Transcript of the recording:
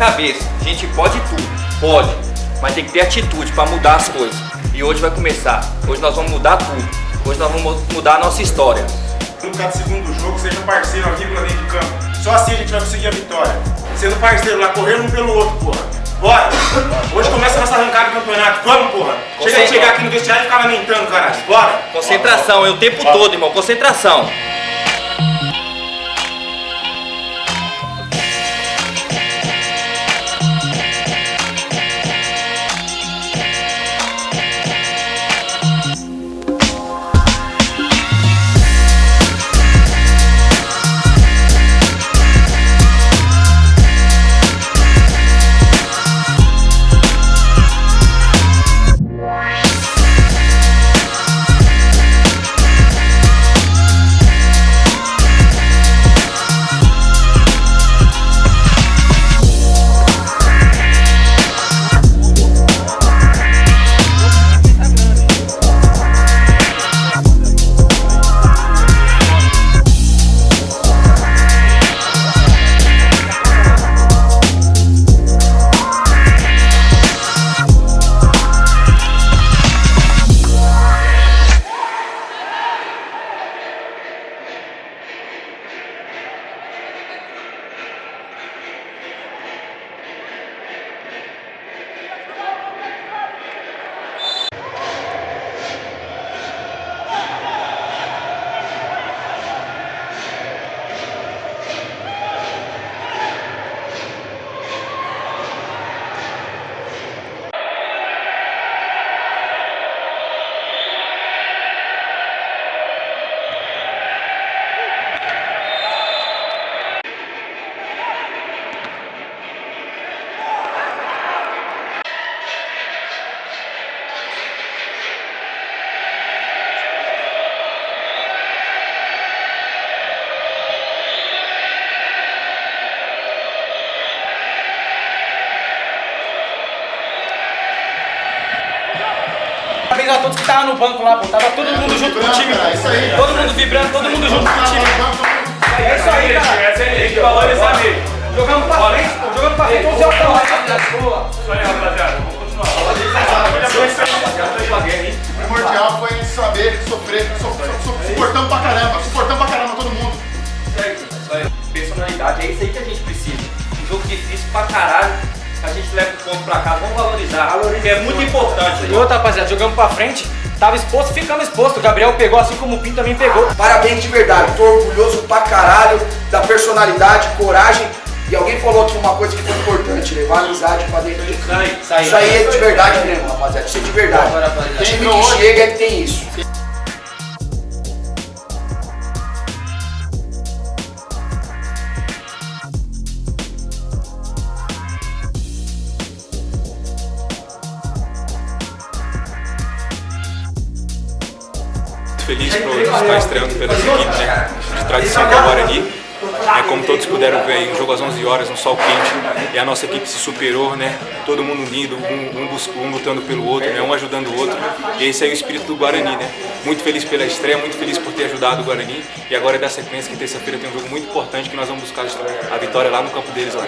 cabeça. A gente pode tudo, pode, mas tem que ter atitude para mudar as coisas. E hoje vai começar. Hoje nós vamos mudar tudo. Hoje nós vamos mudar a nossa história. No cada segundo do jogo, seja parceiro aqui lá dentro de campo. Só assim a gente vai conseguir a vitória. Sendo parceiro lá, correndo um pelo outro, porra. Bora! Hoje começa a nossa arrancada do campeonato. Vamos, porra! Chega de chegar aqui no vestiário e ficar lamentando, caralho. Bora! Concentração, é o tempo todo, irmão. Concentração. Parabéns a todos que estavam no banco lá, pô. Tava todo mundo junto com o time. Todo mundo vibrando, todo mundo junto com o time. É isso aí, cara. Tem que valorizar mesmo. Jogamos pra frente, pô. Jogamos pra frente. Vamos ser o boa. Isso aí, rapaziada. Vamos continuar. O primordial foi a gente saber sofrer, suportando pra caramba, todo mundo. Isso aí. Personalidade, é isso aí que a gente precisa. Um jogo difícil pra caralho. A gente leva o ponto pra cá, vamos valorizar, porque é muito importante. E outra, rapaziada, jogamos pra frente, tava exposto, ficamos expostos. O Gabriel pegou, assim como o Pinto também pegou. Parabéns de verdade, tô orgulhoso pra caralho da personalidade, coragem. E alguém falou aqui uma coisa que foi importante, levar a amizade pra dentro de campo. Isso aí é de verdade mesmo, rapaziada, isso é de verdade. Time que chega é que tem isso. Feliz por estar estreando pela equipe, né, de tradição que é o Guarani. Como todos puderam ver, um jogo às 11 horas, um sol quente, e a nossa equipe se superou, né? Todo mundo unido, um lutando pelo outro, né? Um ajudando o outro. E esse é o espírito do Guarani, né? Muito feliz pela estreia, muito feliz por ter ajudado o Guarani. E agora é da sequência que terça-feira tem um jogo muito importante que nós vamos buscar a vitória lá no campo deles lá.